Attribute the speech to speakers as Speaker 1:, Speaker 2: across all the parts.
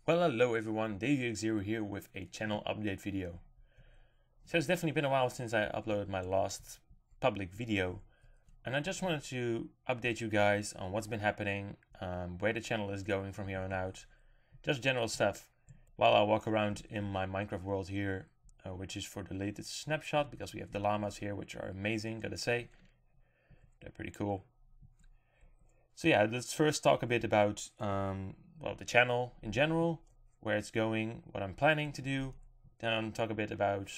Speaker 1: Well, hello everyone, DavyX0 here with a channel update video. So it's definitely been a while since I uploaded my last public video, and I just wanted to update you guys on what's been happening, where the channel is going from here on out, just general stuff, while I walk around in my Minecraft world here, which is for the latest snapshot, because we have the llamas here, which are amazing, gotta say. They're pretty cool. So yeah, let's first talk a bit about well, the channel in general, where it's going, what I'm planning to do. Then I'll talk a bit about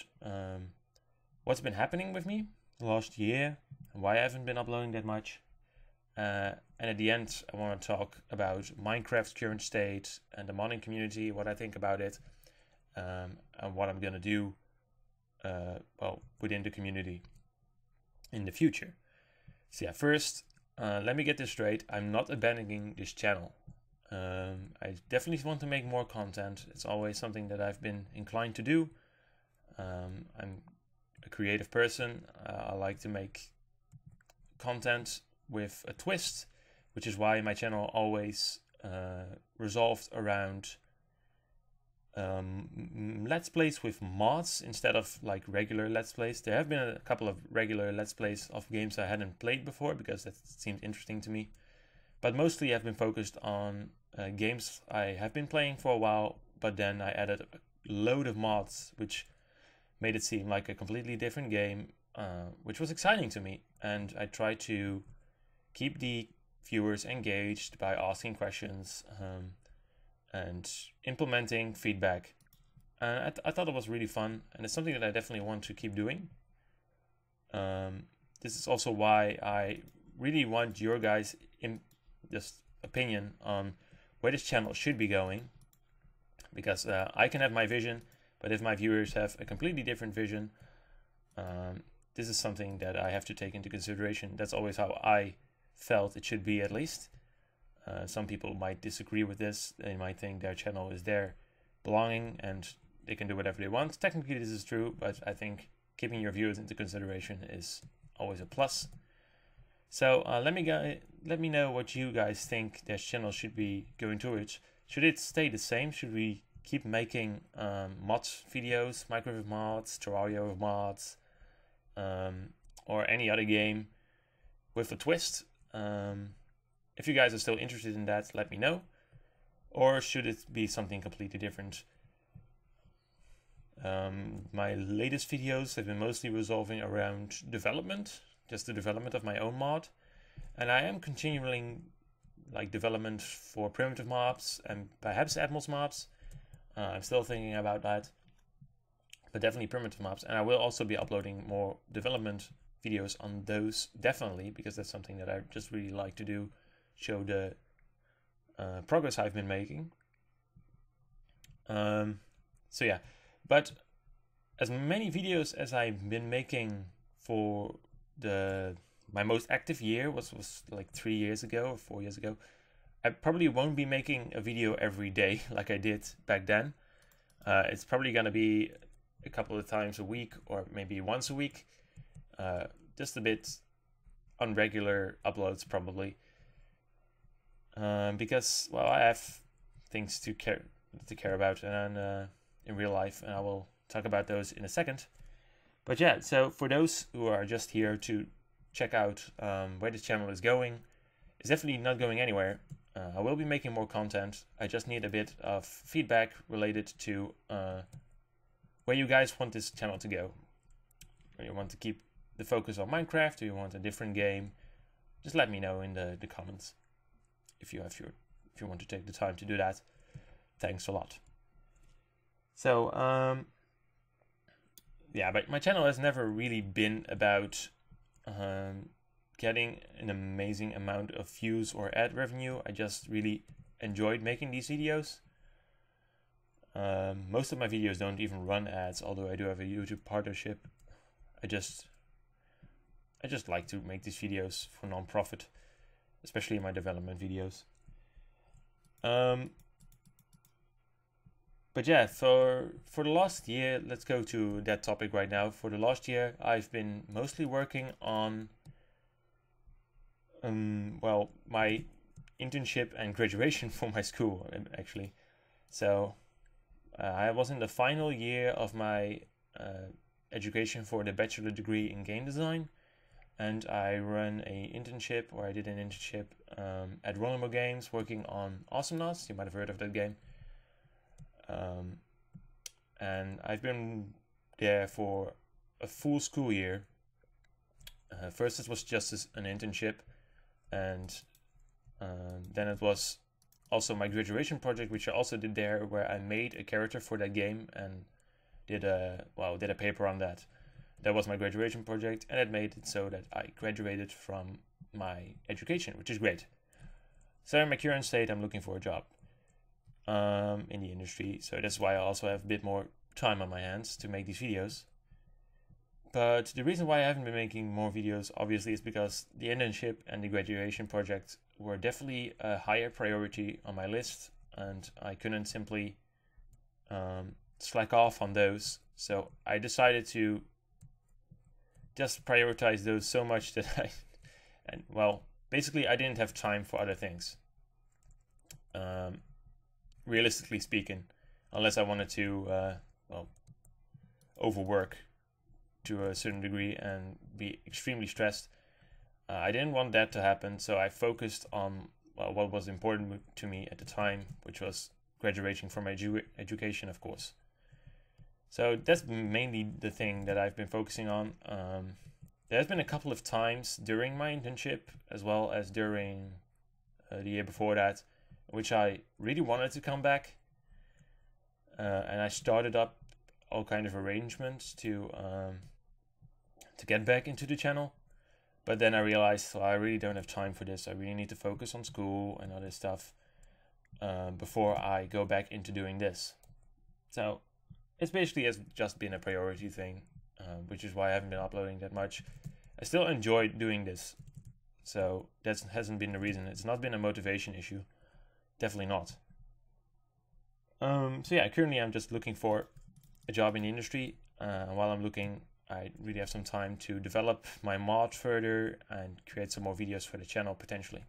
Speaker 1: what's been happening with me the last year and why I haven't been uploading that much. And at the end, I want to talk about Minecraft's current state and the modding community, what I think about it, and what I'm gonna do well, within the community in the future. So yeah, first, let me get this straight. I'm not abandoning this channel. I definitely want to make more content. It's always something that I've been inclined to do. I'm a creative person. I like to make content with a twist, which is why my channel always resolved around let's plays with mods instead of like regular let's plays. There have been a couple of regular let's plays of games I hadn't played before because that seemed interesting to me, but mostly I've been focused on games I have been playing for a while, but then I added a load of mods which made it seem like a completely different game, which was exciting to me, and I tried to keep the viewers engaged by asking questions and implementing feedback. And I thought it was really fun, and it's something that I definitely want to keep doing. This is also why I really want your guys' just opinion on where this channel should be going, because I can have my vision, but if my viewers have a completely different vision, this is something that I have to take into consideration. That's always how I felt it should be, at least. Some people might disagree with this. They might think their channel is their belonging and they can do whatever they want. Technically this is true, but I think keeping your viewers into consideration is always a plus. So let me know what you guys think this channel should be going towards. Should it stay the same? Should we keep making mods videos, Minecraft mods, Terraria mods, or any other game with a twist? If you guys are still interested in that, let me know. Or should it be something completely different? My latest videos have been mostly revolving around development, just the development of my own mod. And I am continuing like development for primitive mobs and perhaps Atmos mobs. I'm still thinking about that, but definitely primitive mobs. And I will also be uploading more development videos on those, definitely, because that's something that I just really like to do, show the progress I've been making. So yeah, but as many videos as I've been making for my most active year was like 3 years ago or 4 years ago, I probably won't be making a video every day like I did back then. It's probably gonna be a couple of times a week or maybe once a week, just a bit unregular uploads probably, because well, I have things to care about and in real life, and I will talk about those in a second. But yeah, so for those who are just here to check out where this channel is going, it's definitely not going anywhere. I will be making more content. I just need a bit of feedback related to where you guys want this channel to go. Where you want to keep the focus on Minecraft, or you want a different game? Just let me know in the comments if you want to take the time to do that. Thanks a lot. So yeah, but my channel has never really been about getting an amazing amount of views or ad revenue. I just really enjoyed making these videos. Most of my videos don't even run ads, although I do have a YouTube partnership. I just like to make these videos for non-profit, especially my development videos. But yeah, for the last year, let's go to that topic right now. For the last year, I've been mostly working on well, my internship and graduation for my school, actually. So I was in the final year of my education for the bachelor degree in game design, and I run a internship, or I did an internship at Rollermo Games, working on Awesomenauts. You might have heard of that game. And I've been there for a full school year. First it was just an internship, and then it was also my graduation project, which I also did there, where I made a character for that game and did a paper on that. That was my graduation project, and it made it so that I graduated from my education, which is great. So in my current state, I'm looking for a job in the industry, so that's why I also have a bit more time on my hands to make these videos. But the reason why I haven't been making more videos, obviously, is because the internship and the graduation project were definitely a higher priority on my list, and I couldn't simply slack off on those. So I decided to just prioritize those so much that basically I didn't have time for other things. Realistically speaking, unless I wanted to overwork to a certain degree and be extremely stressed. I didn't want that to happen, so I focused on what was important to me at the time, which was graduating from my education, of course. So that's mainly the thing that I've been focusing on. There's been a couple of times during my internship, as well as during the year before that, which I really wanted to come back. And I started up all kind of arrangements to get back into the channel. But then I realized, I really don't have time for this. I really need to focus on school and other stuff before I go back into doing this. So it's basically has just been a priority thing, which is why I haven't been uploading that much. I still enjoy doing this, so that hasn't been the reason. It's not been a motivation issue. Definitely not. So yeah, currently I'm just looking for a job in the industry. While I'm looking, I really have some time to develop my mod further and create some more videos for the channel potentially.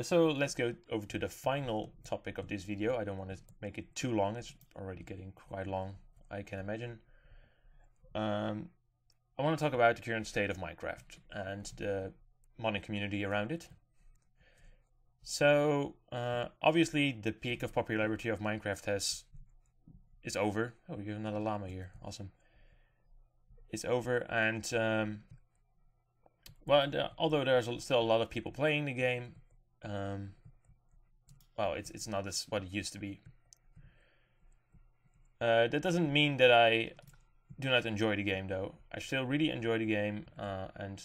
Speaker 1: So let's go over to the final topic of this video. I don't want to make it too long. It's already getting quite long, I can imagine. I want to talk about the current state of Minecraft and the modding community around it. So obviously the peak of popularity of Minecraft is over. Oh, you have another llama here. Awesome. It's over, and although there's still a lot of people playing the game, it's not as what it used to be. That doesn't mean that I do not enjoy the game, though. I still really enjoy the game, and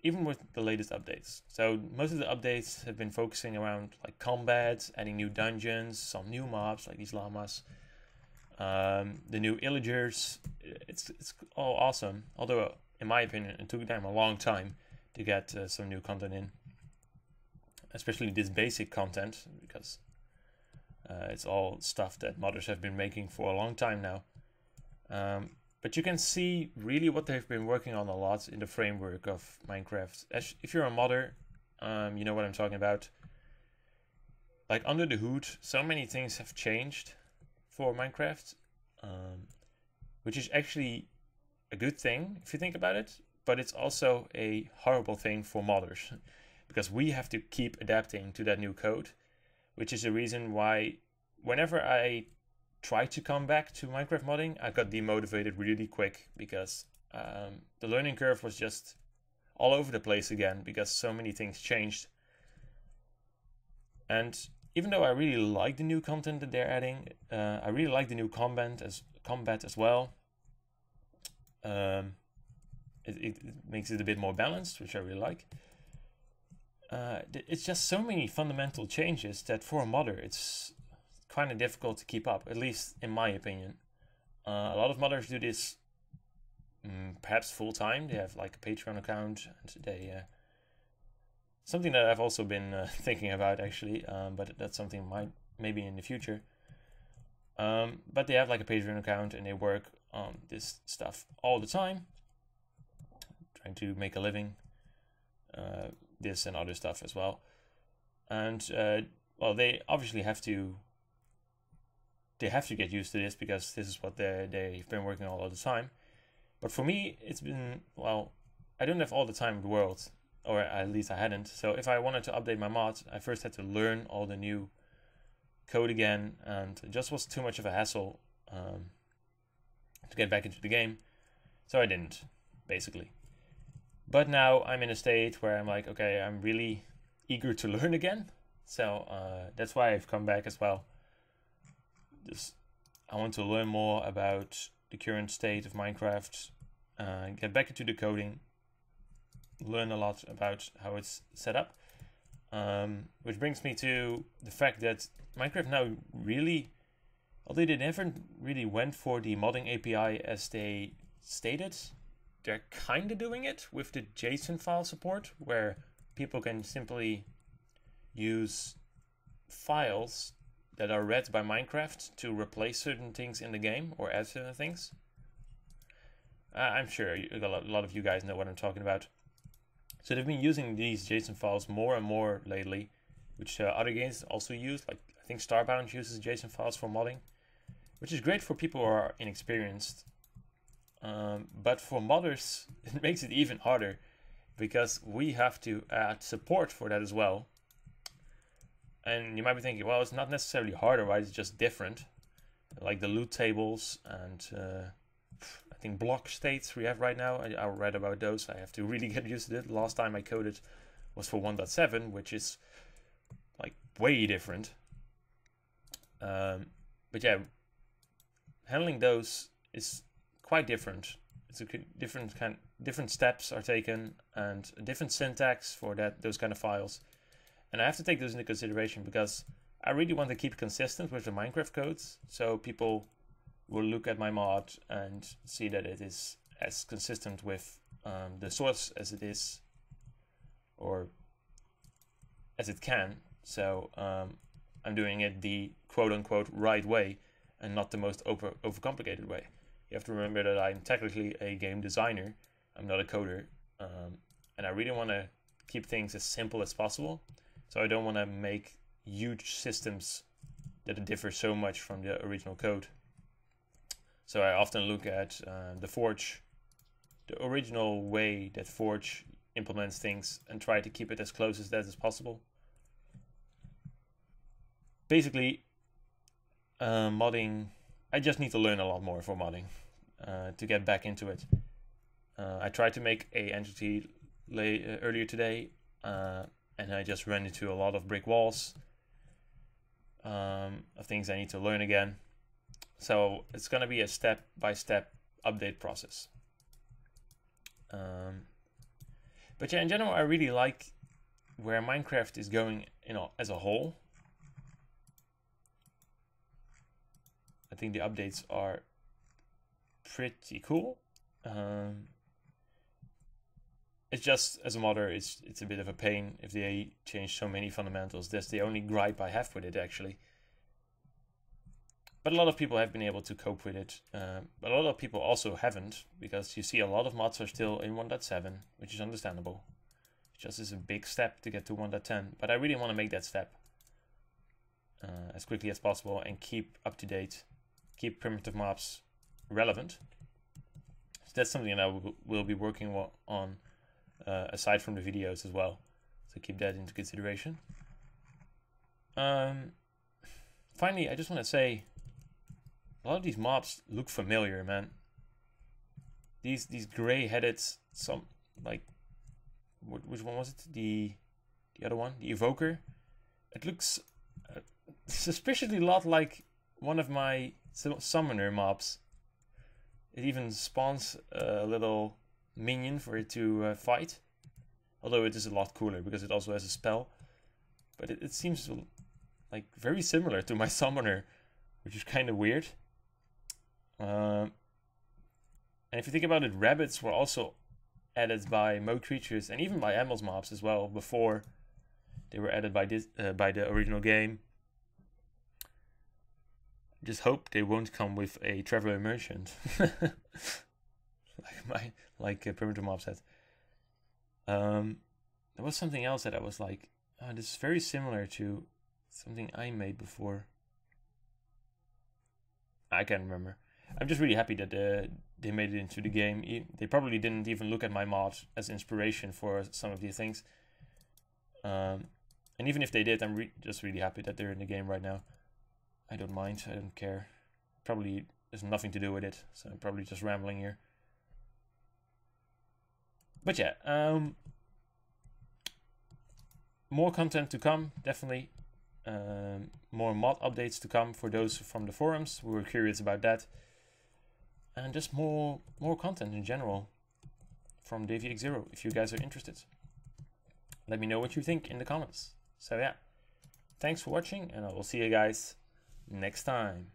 Speaker 1: even with the latest updates. So most of the updates have been focusing around like combat, adding new dungeons, some new mobs like these llamas. The new illagers, it's all awesome. Although, in my opinion, it took them a long time to get some new content in, especially this basic content, because it's all stuff that modders have been making for a long time now. But you can see really what they've been working on a lot in the framework of Minecraft. If you're a modder, you know what I'm talking about. Like under the hood, so many things have changed for Minecraft, which is actually a good thing if you think about it, but it's also a horrible thing for modders because we have to keep adapting to that new code, which is the reason why whenever I try to come back to Minecraft modding, I got demotivated really quick because the learning curve was just all over the place again because so many things changed. And even though I really like the new content that they're adding, I really like the new combat as well. It makes it a bit more balanced, which I really like. It's just so many fundamental changes that for a modder, it's kind of difficult to keep up, at least in my opinion. A lot of modders do this perhaps full time. They have like a Patreon account, and they something that I've also been thinking about actually, but that's something maybe in the future. But they have like a Patreon account and they work on this stuff all the time, trying to make a living, this and other stuff as well. And well, they obviously have to get used to this because this is what they've been working on all the time. But for me, it's been, well, I don't have all the time in the world, or at least I hadn't. So if I wanted to update my mod, I first had to learn all the new code again, and it just was too much of a hassle to get back into the game. So I didn't, basically. But now I'm in a state where I'm like, okay, I'm really eager to learn again. So that's why I've come back as well. I want to learn more about the current state of Minecraft, get back into the coding, learn a lot about how it's set up. Which brings me to the fact that Minecraft now really, although they never really went for the modding API as they stated, they're kind of doing it with the JSON file support, where people can simply use files that are read by Minecraft to replace certain things in the game or add certain things. I'm sure a lot of you guys know what I'm talking about. So they've been using these JSON files more and more lately, which other games also use. Like I think Starbound uses JSON files for modding, which is great for people who are inexperienced. But for modders, it makes it even harder because we have to add support for that as well. And you might be thinking, well, it's not necessarily harder, right? It's just different. Like the loot tables and I think block states we have right now. I read about those. I have to really get used to it. The last time I coded was for 1.7, which is like way different. But yeah, handling those is quite different. It's a different steps are taken and a different syntax for those kind of files. And I have to take those into consideration because I really want to keep consistent with the Minecraft codes, so people will look at my mod and see that it is as consistent with the source as it is, or as it can. So I'm doing it the quote-unquote right way and not the most overcomplicated way. You have to remember that I'm technically a game designer. I'm not a coder. And I really want to keep things as simple as possible. So I don't want to make huge systems that differ so much from the original code. So I often look at the Forge, the original way that Forge implements things, and try to keep it as close as that as possible. Basically, modding, I just need to learn a lot more for modding to get back into it. I tried to make a entity earlier today, and I just ran into a lot of brick walls of things I need to learn again. So it's going to be a step-by-step update process. But yeah, in general, I really like where Minecraft is going, as a whole. I think the updates are pretty cool. It's just, as a modder, it's a bit of a pain if they change so many fundamentals. That's the only gripe I have with it, actually. But a lot of people have been able to cope with it. But a lot of people also haven't, because you see a lot of mods are still in 1.7, which is understandable. It just is a big step to get to 1.10. But I really want to make that step as quickly as possible and keep up to date, keep primitive mobs relevant. So that's something that I will be working on aside from the videos as well. So keep that into consideration. Finally, I just want to say, a lot of these mobs look familiar, man. These gray-headed, some like, which one was it? The other one, the Evoker. It looks suspiciously a lot like one of my summoner mobs. It even spawns a little minion for it to fight, although it is a lot cooler because it also has a spell. But it seems like very similar to my summoner, which is kind of weird. And if you think about it, rabbits were also added by mode creatures and even by animals mobs as well before they were added by the original game. Just hope they won't come with a traveler merchant, like primitive mob said. There was something else that I was like, oh, this is very similar to Something I made before. I can't remember. I'm just really happy that they made it into the game. They probably didn't even look at my mod as inspiration for some of these things. And even if they did, I'm just really happy that they're in the game right now. I don't mind. I don't care. Probably there's nothing to do with it, so I'm probably just rambling here. But yeah, more content to come, definitely. More mod updates to come for those from the forums who are curious about that. And just more content in general from DavyX0 if you guys are interested. Let me know what you think in the comments. So yeah, thanks for watching, and I will see you guys next time.